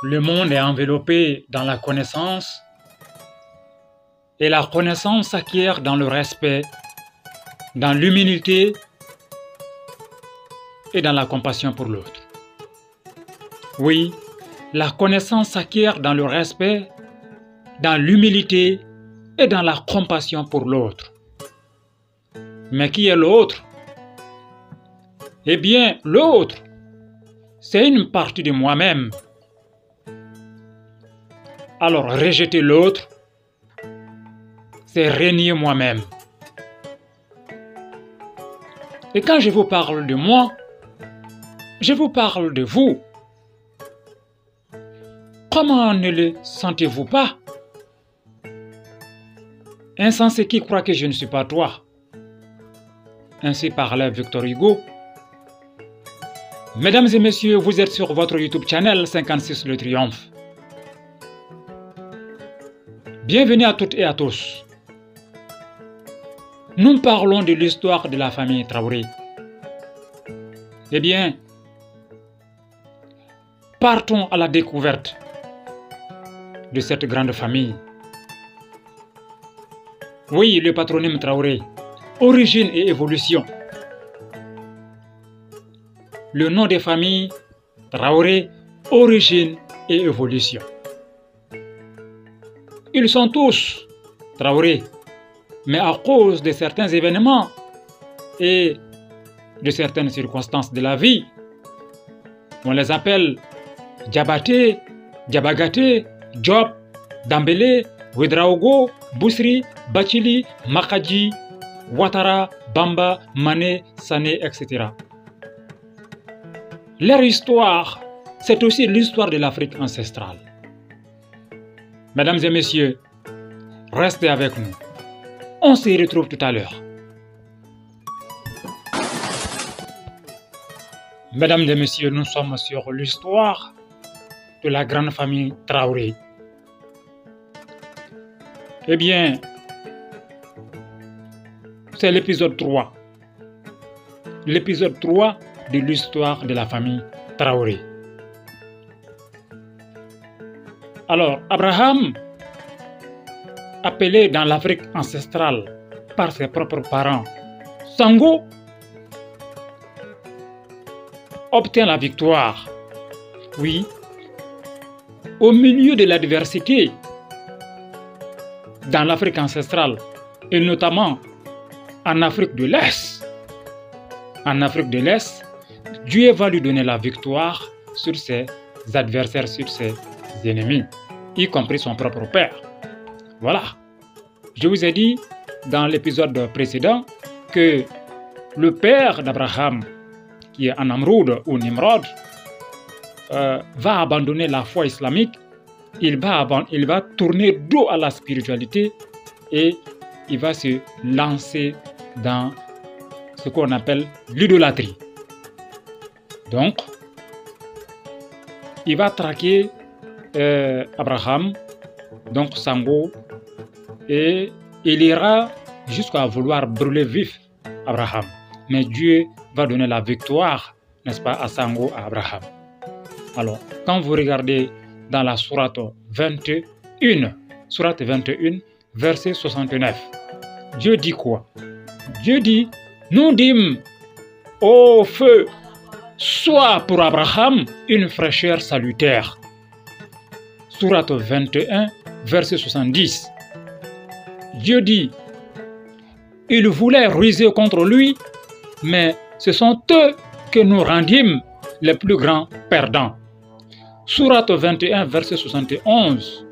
Le monde est enveloppé dans la connaissance et la connaissance s'acquiert dans le respect, dans l'humilité et dans la compassion pour l'autre. Oui, la connaissance s'acquiert dans le respect, dans l'humilité et dans la compassion pour l'autre. Mais qui est l'autre? Eh bien, l'autre, c'est une partie de moi-même. Alors, rejeter l'autre, c'est renier moi-même. Et quand je vous parle de moi, je vous parle de vous. Comment ne le sentez-vous pas? Insensé qui croit que je ne suis pas toi. Ainsi parlait Victor Hugo. Mesdames et messieurs, vous êtes sur votre YouTube channel 56 Le Triomphe. Bienvenue à toutes et à tous. Nous parlons de l'histoire de la famille Traoré. Eh bien, partons à la découverte de cette grande famille. Oui, le patronyme Traoré, origine et évolution. Le nom des familles Traoré, origine et évolution. Ils sont tous Traoré, mais à cause de certains événements et de certaines circonstances de la vie, on les appelle Diabaté, Diabagaté, Diop, Dambélé, Ouedraogo, Boussri, Bachili, Makadji, Ouattara, Bamba, Mané, Sané, etc. Leur histoire, c'est aussi l'histoire de l'Afrique ancestrale. Mesdames et messieurs, restez avec nous. On se retrouve tout à l'heure. Mesdames et messieurs, nous sommes sur l'histoire de la grande famille Traoré. Eh bien, c'est l'épisode 3. L'épisode 3 de l'histoire de la famille Traoré. Alors, Abraham, appelé dans l'Afrique ancestrale par ses propres parents Sango, obtient la victoire. Oui, au milieu de l'adversité dans l'Afrique ancestrale et notamment en Afrique de l'Est. En Afrique de l'Est, Dieu va lui donner la victoire sur ses adversaires, sur ses ennemis, y compris son propre père. Voilà. Je vous ai dit dans l'épisode précédent que le père d'Abraham, qui est Namroud ou Nimrod, va abandonner la foi islamique. Il va tourner dos à la spiritualité et il va se lancer dans ce qu'on appelle l'idolâtrie. Donc, il va traquer Abraham, donc Sango, et il ira jusqu'à vouloir brûler vif Abraham. Mais Dieu va donner la victoire, n'est-ce pas, à Sango, à Abraham. Alors, quand vous regardez dans la sourate 21, verset 69, Dieu dit quoi? Dieu dit, nous dîmes au feu, soit pour Abraham une fraîcheur salutaire. Sourate 21, verset 70. Dieu dit, ils voulaient ruser contre lui, mais ce sont eux que nous rendîmes les plus grands perdants. Sourate 21, verset 71.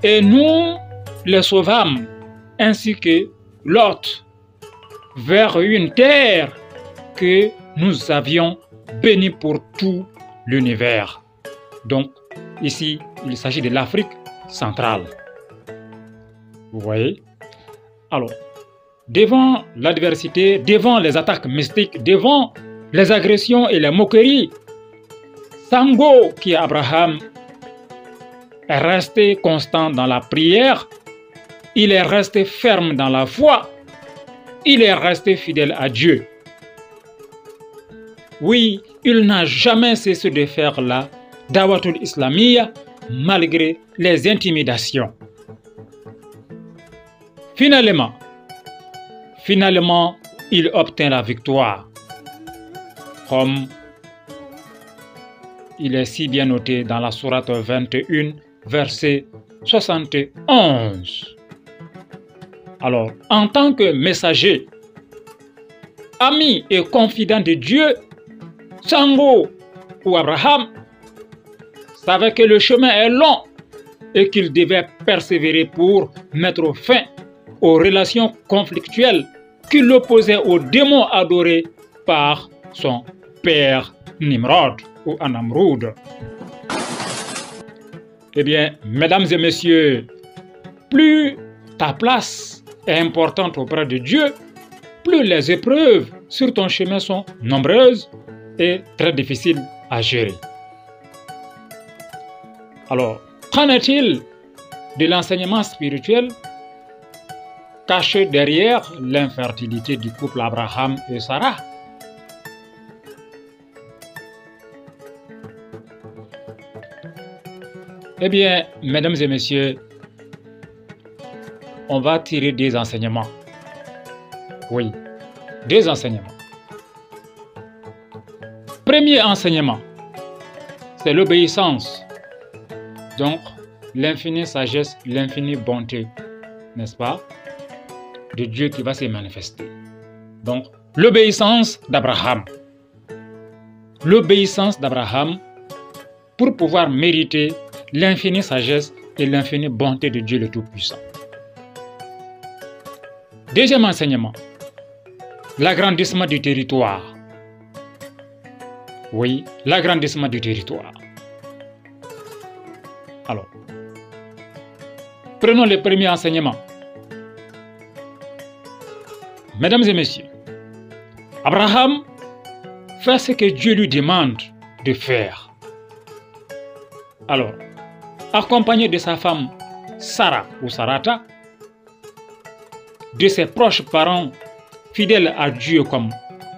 Et nous les sauvâmes, ainsi que Lot, vers une terre que nous avions bénie pour tout l'univers. Donc, ici, il s'agit de l'Afrique centrale. Vous voyez? Alors, devant l'adversité, devant les attaques mystiques, devant les agressions et les moqueries, Sango, qui est Abraham, est resté constant dans la prière, il est resté ferme dans la foi, il est resté fidèle à Dieu. Oui, il n'a jamais cessé de faire la Dawatul Islamiyya malgré les intimidations. Finalement, il obtint la victoire, comme il est si bien noté dans la sourate 21, verset 71. Alors, en tant que messager, ami et confident de Dieu, Sango ou Abraham savait que le chemin est long et qu'il devait persévérer pour mettre fin aux relations conflictuelles qui l'opposaient au démon adoré par son père Nimrod ou Anamrud. Eh bien, mesdames et messieurs, plus ta place est importante auprès de Dieu, plus les épreuves sur ton chemin sont nombreuses et très difficiles à gérer. Alors, qu'en est-il de l'enseignement spirituel caché derrière l'infertilité du couple Abraham et Sarah? Eh bien, mesdames et messieurs, on va tirer des enseignements. Oui, des enseignements. Premier enseignement, c'est l'obéissance. Donc, l'infinie sagesse, l'infinie bonté, n'est-ce pas, de Dieu qui va se manifester. Donc, l'obéissance d'Abraham. L'obéissance d'Abraham pour pouvoir mériter l'infinie sagesse et l'infinie bonté de Dieu le Tout-Puissant. Deuxième enseignement, l'agrandissement du territoire. Oui, l'agrandissement du territoire. Alors, prenons le premier enseignement. Mesdames et messieurs, Abraham fait ce que Dieu lui demande de faire. Alors, accompagné de sa femme Sarah ou Sarata, de ses proches parents fidèles à Dieu comme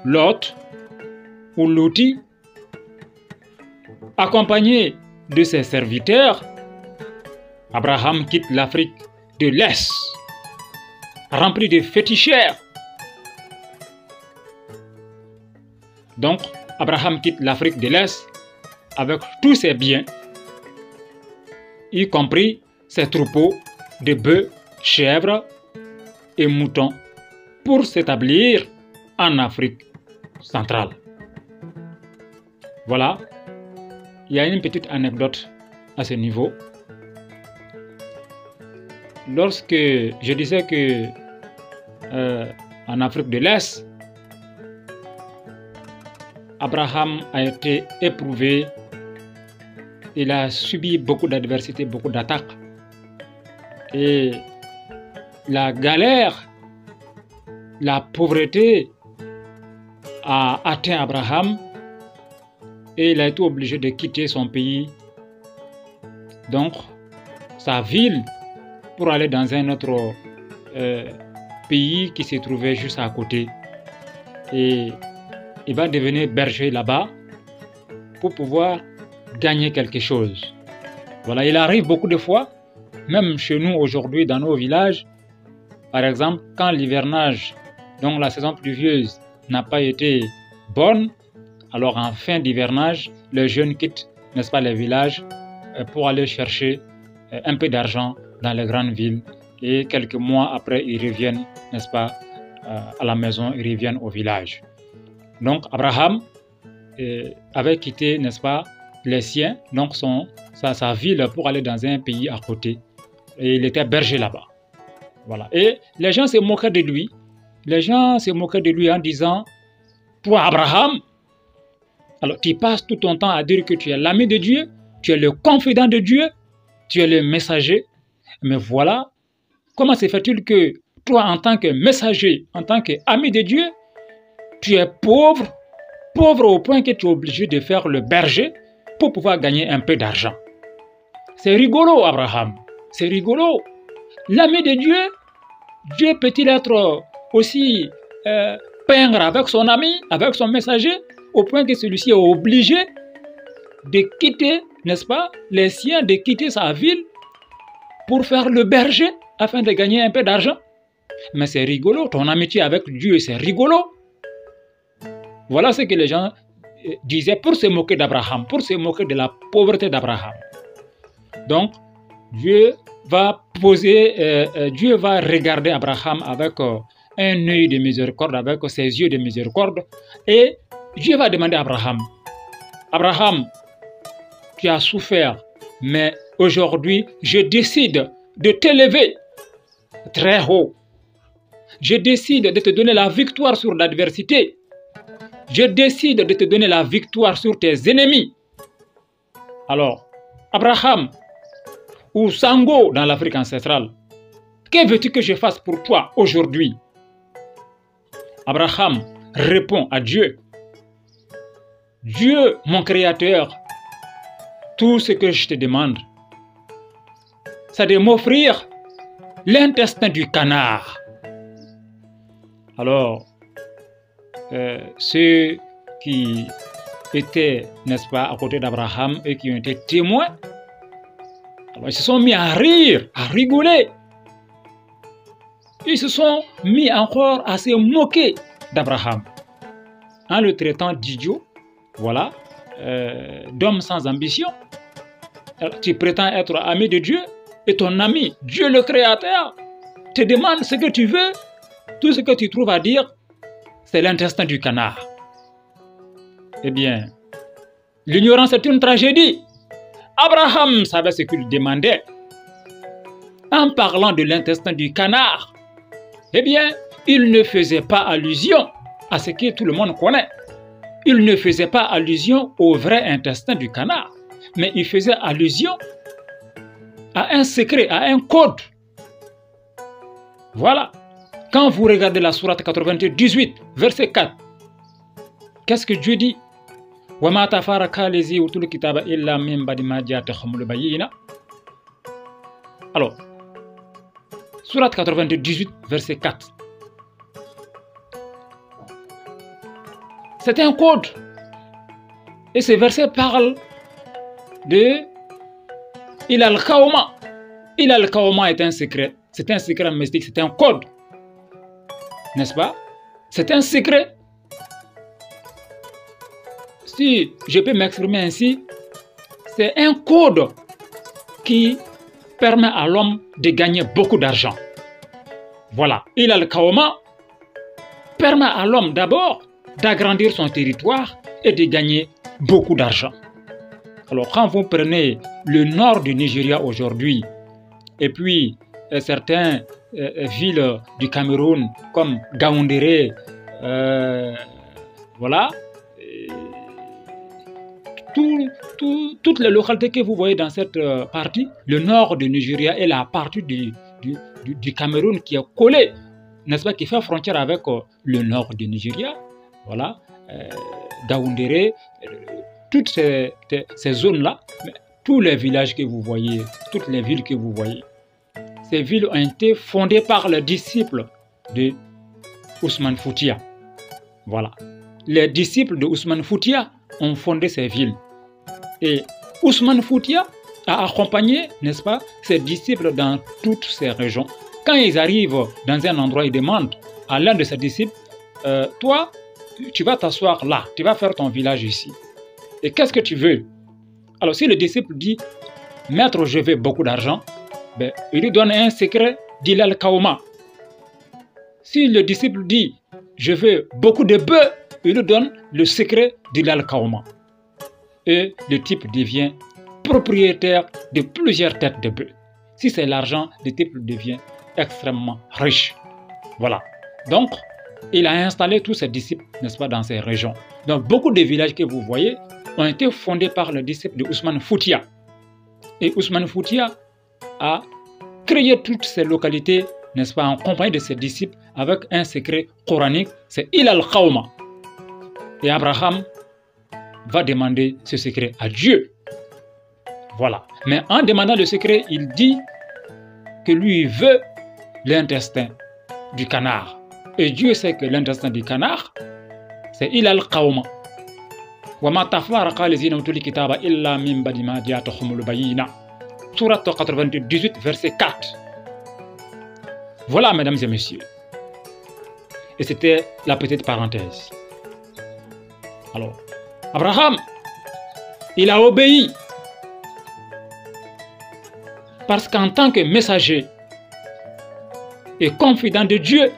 Lot ou Loti, accompagné de ses serviteurs, Abraham quitte l'Afrique de l'Est, rempli de féticheurs. Donc, Abraham quitte l'Afrique de l'Est avec tous ses biens, y compris ses troupeaux de bœufs, chèvres et moutons, pour s'établir en Afrique centrale. Voilà, il y a une petite anecdote à ce niveau. Lorsque je disais que en Afrique de l'Est, Abraham a été éprouvé, il a subi beaucoup d'adversités, beaucoup d'attaques. Et la galère, la pauvreté a atteint Abraham et il a été obligé de quitter son pays, donc sa ville, pour aller dans un autre pays qui se trouvait juste à côté. Et il va devenir berger là-bas pour pouvoir gagner quelque chose. Voilà, il arrive beaucoup de fois, même chez nous aujourd'hui dans nos villages, par exemple, quand l'hivernage, donc la saison pluvieuse, n'a pas été bonne, alors en fin d'hivernage, les jeunes quittent, n'est-ce pas, les villages pour aller chercher un peu d'argent dans les grandes villes et quelques mois après, ils reviennent, n'est-ce pas, à la maison, ils reviennent au village. Donc Abraham avait quitté, n'est-ce pas, les siens, donc sa ville pour aller dans un pays à côté. Et il était berger là-bas. Voilà. Et les gens se moquaient de lui. Les gens se moquaient de lui en disant, toi Abraham, alors tu passes tout ton temps à dire que tu es l'ami de Dieu, tu es le confident de Dieu, tu es le messager. Mais voilà, comment se fait-il que toi en tant que messager, en tant qu'ami de Dieu, tu es pauvre au point que tu es obligé de faire le berger pour pouvoir gagner un peu d'argent. C'est rigolo, Abraham. C'est rigolo. L'ami de Dieu, Dieu peut-il être aussi pingre avec son ami, avec son messager, au point que celui-ci est obligé de quitter n'est-ce pas, les siens de quitter sa ville pour faire le berger afin de gagner un peu d'argent. Mais c'est rigolo, ton amitié avec Dieu, c'est rigolo. Voilà ce que les gens disaient pour se moquer d'Abraham, pour se moquer de la pauvreté d'Abraham. Donc, Dieu va regarder Abraham avec un œil de miséricorde, avec ses yeux de miséricorde, et Dieu va demander à Abraham, Abraham, tu as souffert, mais aujourd'hui, je décide de t'élever très haut. Je décide de te donner la victoire sur l'adversité. Je décide de te donner la victoire sur tes ennemis. Alors, Abraham, ou Sango dans l'Afrique ancestrale, que veux-tu que je fasse pour toi aujourd'hui? Abraham répond à Dieu. Dieu, mon Créateur, tout ce que je te demande, c'est de m'offrir l'intestin du canard. Alors, ceux qui étaient, n'est-ce pas, à côté d'Abraham et qui ont été témoins, alors ils se sont mis à rire, à rigoler. Ils se sont mis encore à se moquer d'Abraham en le traitant d'idiot, voilà, d'homme sans ambition. Alors, tu prétends être ami de Dieu et ton ami, Dieu le Créateur, te demande ce que tu veux. Tout ce que tu trouves à dire, c'est l'intestin du canard. Eh bien, l'ignorance est une tragédie. Abraham savait ce qu'il demandait. En parlant de l'intestin du canard, eh bien, il ne faisait pas allusion à ce que tout le monde connaît. Il ne faisait pas allusion au vrai intestin du canard, mais il faisait allusion à un secret, à un code. Voilà. Quand vous regardez la sourate 98, verset 4, qu'est-ce que Dieu dit? Alors, sourate 98, verset 4. C'est un code. Et ce verset parle de Il al-Kawma. Il al-Kawma est un secret. C'est un secret mystique, c'est un code. N'est-ce pas? C'est un secret. Si je peux m'exprimer ainsi, c'est un code qui permet à l'homme de gagner beaucoup d'argent. Voilà. Il al-Kawma permet à l'homme d'abord d'agrandir son territoire et de gagner beaucoup d'argent. Alors quand vous prenez le nord du Nigeria aujourd'hui et puis certaines villes du Cameroun comme Gaoundéré, voilà, toutes les localités que vous voyez dans cette partie, le nord du Nigeria et la partie du Cameroun qui est collée, n'est-ce pas, qui fait frontière avec le nord du Nigeria, voilà, Gaoundéré, toutes ces zones-là, tous les villages que vous voyez, toutes les villes que vous voyez, ces villes ont été fondées par les disciples de Ousmane Foutia. Voilà. Les disciples de Ousmane Foutia ont fondé ces villes. Et Ousmane Foutia a accompagné, n'est-ce pas, ses disciples dans toutes ces régions. Quand ils arrivent dans un endroit, ils demandent à l'un de ses disciples, toi, tu vas t'asseoir là, tu vas faire ton village ici. Et qu'est-ce que tu veux? Alors si le disciple dit, maître, je veux beaucoup d'argent, ben, il lui donne un secret d'Ilal Kaoma. Si le disciple dit, je veux beaucoup de bœufs, il lui donne le secret d'Ilal Kaoma. Et le type devient propriétaire de plusieurs têtes de bœufs. Si c'est l'argent, le type devient extrêmement riche. Voilà. Donc, il a installé tous ses disciples, n'est-ce pas, dans ces régions. Donc, beaucoup de villages que vous voyez ont été fondés par les disciples de Ousmane Foutia. Et Ousmane Foutia a créé toutes ces localités, n'est-ce pas, en compagnie de ses disciples, avec un secret coranique, c'est Ilal Khawma. Et Abraham va demander ce secret à Dieu. Voilà. Mais en demandant le secret, il dit que lui veut l'intestin du canard. Et Dieu sait que l'intestin du canard, c'est Ilal Khawma. وَمَا تَفَرَّقَ الَّذِينَ أُوتُوا الْكِتَابَ إِلَّا مِنْ بَعْدِ مَا جَاءَتْهُمُ الْبَيِّنَةُ. Sourate 98, verset 4. Voilà, mesdames et messieurs. Et c'était la petite parenthèse. Alors, Abraham, il a obéi. Parce qu'en tant que messager et confident de Dieu,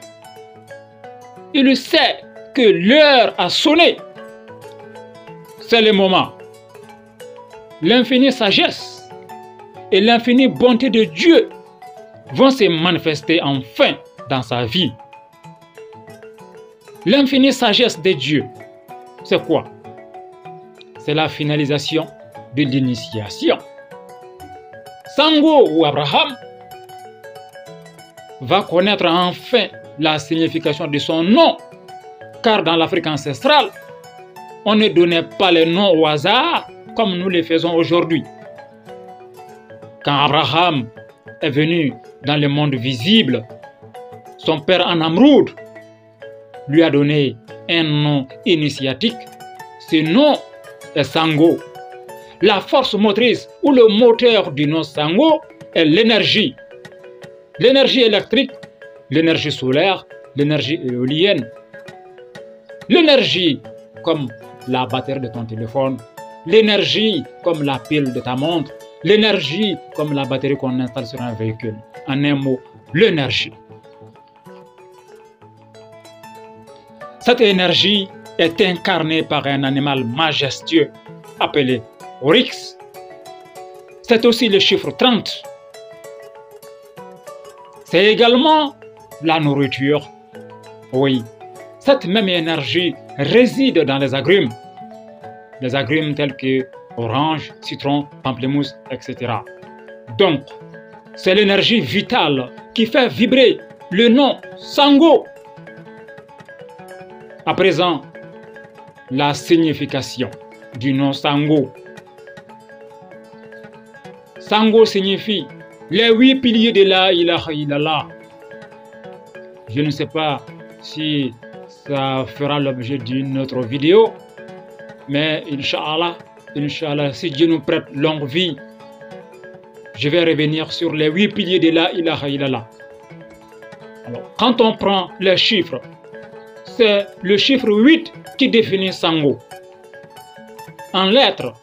il sait que l'heure a sonné. C'est le moment. L'infinie sagesse et l'infinie bonté de Dieu vont se manifester enfin dans sa vie. L'infinie sagesse de Dieu, c'est quoi? C'est la finalisation de l'initiation. Sango ou Abraham va connaître enfin la signification de son nom, car dans l'Afrique ancestrale, on ne donnait pas les noms au hasard comme nous le faisons aujourd'hui. Quand Abraham est venu dans le monde visible, son père Anamroud lui a donné un nom initiatique. Ce nom est Sango. La force motrice ou le moteur du nom Sango est l'énergie. L'énergie électrique, l'énergie solaire, l'énergie éolienne. L'énergie comme la batterie de ton téléphone, l'énergie comme la pile de ta montre, l'énergie comme la batterie qu'on installe sur un véhicule. En un mot, l'énergie. Cette énergie est incarnée par un animal majestueux appelé Oryx. C'est aussi le chiffre 30. C'est également la nourriture. Oui, cette même énergie réside dans les agrumes. Les agrumes tels que orange, citron, pamplemousse, etc. Donc, c'est l'énergie vitale qui fait vibrer le nom Sango. À présent, la signification du nom Sango. Sango signifie les 8 piliers de la ilaha illallah. Je ne sais pas si ça fera l'objet d'une autre vidéo, mais Inch'Allah, si Dieu nous prête longue vie, je vais revenir sur les 8 piliers de la ilaha illallah. Alors, quand on prend les chiffres, c'est le chiffre 8 qui définit Sango. En lettres,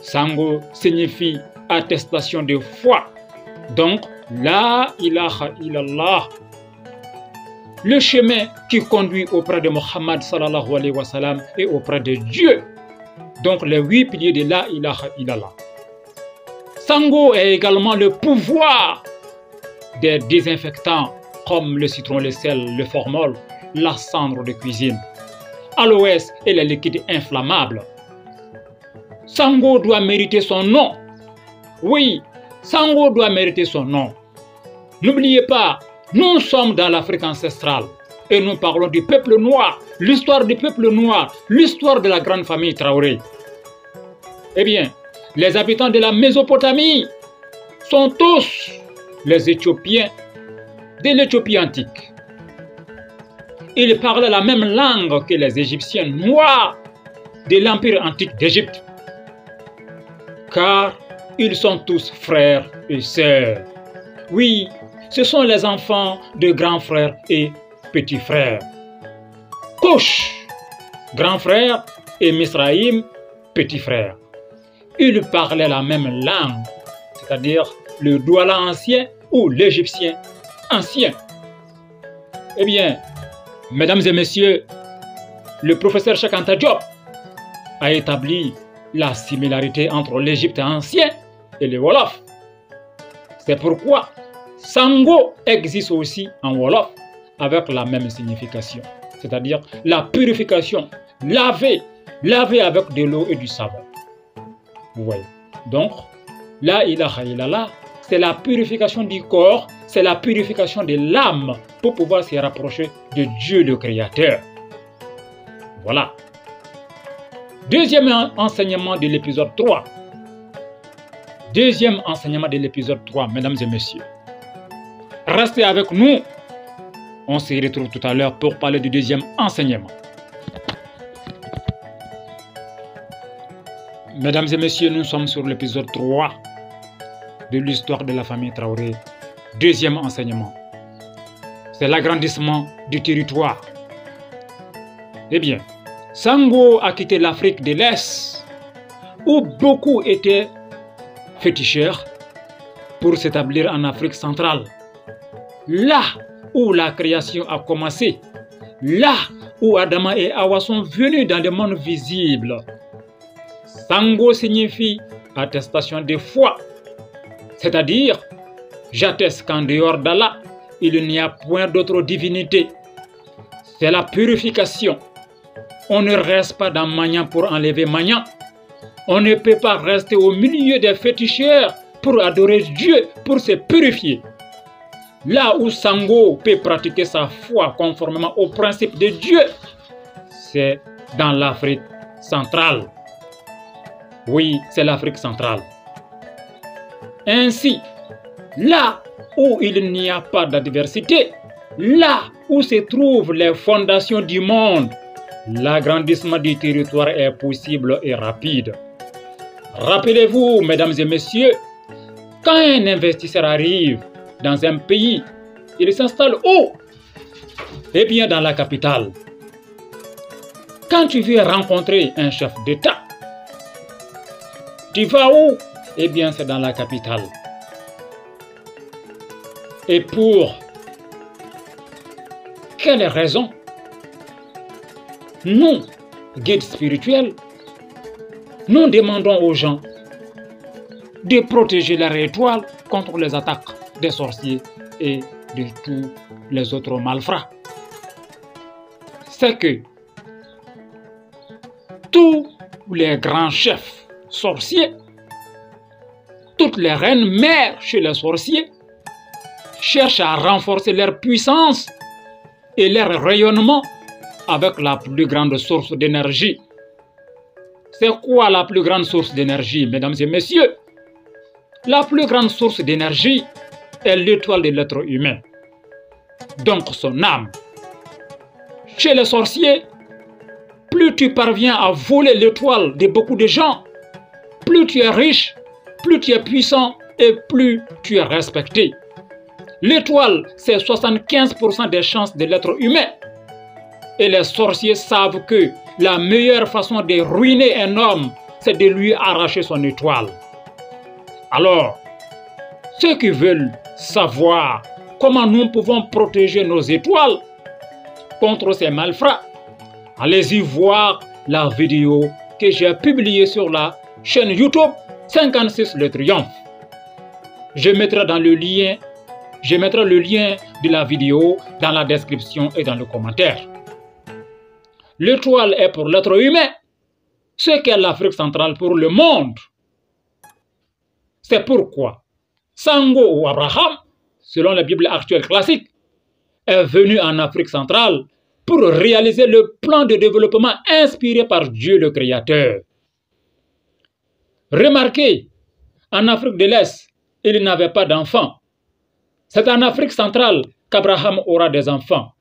Sango signifie attestation de foi. Donc, la ilaha illallah. Le chemin qui conduit auprès de Muhammad sallallahu alayhi wa sallam et auprès de Dieu. Donc, les 8 piliers de la ilaha illallah. Sango est également le pouvoir des désinfectants comme le citron, le sel, le formol, la cendre de cuisine, aloès et les liquides inflammables. Sango doit mériter son nom. Oui, Sango doit mériter son nom. N'oubliez pas, nous sommes dans l'Afrique ancestrale et nous parlons du peuple noir, l'histoire du peuple noir, l'histoire de la grande famille Traoré. Eh bien, les habitants de la Mésopotamie sont tous les Éthiopiens de l'Éthiopie antique. Ils parlaient la même langue que les Égyptiens noirs de l'Empire antique d'Égypte. Car ils sont tous frères et sœurs. Oui, ce sont les enfants de grands frères et petits frères. Couche, grand frère, et Misraïm, petit frère. Ils parlaient la même langue, c'est-à-dire le douala ancien ou l'égyptien ancien. Eh bien, mesdames et messieurs, le professeur Cheikh Anta Diop a établi la similarité entre l'Égypte ancien et le Wolof. C'est pourquoi Sango existe aussi en Wolof avec la même signification, c'est-à-dire la purification, laver avec de l'eau et du savon. Vous voyez. Donc, la ilaha illallah, c'est la purification du corps, c'est la purification de l'âme pour pouvoir se rapprocher de Dieu le Créateur. Voilà. Deuxième enseignement de l'épisode 3. Deuxième enseignement de l'épisode 3, mesdames et messieurs. Restez avec nous. On se retrouve tout à l'heure pour parler du deuxième enseignement. Mesdames et messieurs, nous sommes sur l'épisode 3 de l'histoire de la famille Traoré. Deuxième enseignement, c'est l'agrandissement du territoire. Eh bien, Sango a quitté l'Afrique de l'Est, où beaucoup étaient féticheurs, pour s'établir en Afrique centrale. Là où la création a commencé, là où Adama et Hawa sont venus dans le monde visible. Sango signifie attestation de foi, c'est-à-dire j'atteste qu'en dehors d'Allah, il n'y a point d'autre divinité. C'est la purification. On ne reste pas dans Magnan pour enlever Magnan. On ne peut pas rester au milieu des féticheurs pour adorer Dieu, pour se purifier. Là où Sango peut pratiquer sa foi conformément aux principes de Dieu, c'est dans l'Afrique centrale. Oui, c'est l'Afrique centrale. Ainsi, là où il n'y a pas d'adversité, là où se trouvent les fondations du monde, l'agrandissement du territoire est possible et rapide. Rappelez-vous, mesdames et messieurs, quand un investisseur arrive dans un pays, il s'installe où? Eh bien, dans la capitale. Quand tu veux rencontrer un chef d'État, tu vas où? Eh bien, c'est dans la capitale. Et pour quelle raison? Nous, guides spirituels, nous demandons aux gens de protéger leur étoile contre les attaques des sorciers et de tous les autres malfrats. C'est que tous les grands chefs sorciers, toutes les reines mères chez les sorciers cherchent à renforcer leur puissance et leur rayonnement avec la plus grande source d'énergie. C'est quoi la plus grande source d'énergie, mesdames et messieurs? La plus grande source d'énergie est l'étoile de l'être humain, donc son âme. Chez les sorciers, plus tu parviens à voler l'étoile de beaucoup de gens, plus tu es riche, plus tu es puissant et plus tu es respecté. L'étoile, c'est 75% des chances de l'être humain. Et les sorciers savent que la meilleure façon de ruiner un homme, c'est de lui arracher son étoile. Alors, ceux qui veulent savoir comment nous pouvons protéger nos étoiles contre ces malfrats, allez-y voir la vidéo que j'ai publiée sur la chaîne YouTube 56 Le Triomphe. Je mettrai le lien de la vidéo dans la description et dans le commentaire. L'étoile est pour l'être humain ce qu'est l'Afrique centrale pour le monde. C'est pourquoi Sango ou Abraham, selon la Bible actuelle classique, est venu en Afrique centrale pour réaliser le plan de développement inspiré par Dieu le Créateur. Remarquez, en Afrique de l'Est, il n'avait pas d'enfants. C'est en Afrique centrale qu'Abraham aura des enfants.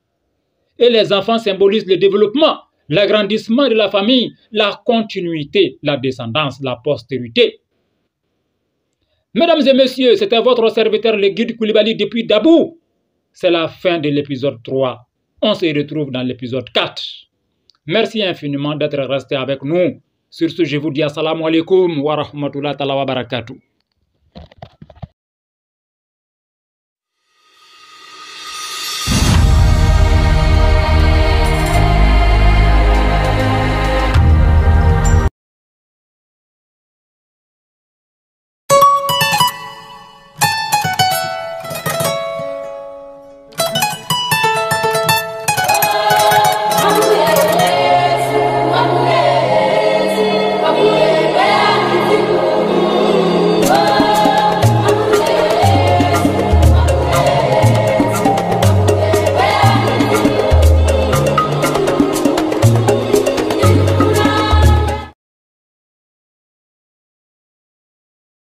Et les enfants symbolisent le développement, l'agrandissement de la famille, la continuité, la descendance, la postérité. Mesdames et messieurs, c'était votre serviteur le guide Koulibaly depuis Dabou. C'est la fin de l'épisode 3. On se retrouve dans l'épisode 4. Merci infiniment d'être resté avec nous. Sur ce, je vous dis assalamu alaikum wa rahmatullahi wa barakatuh.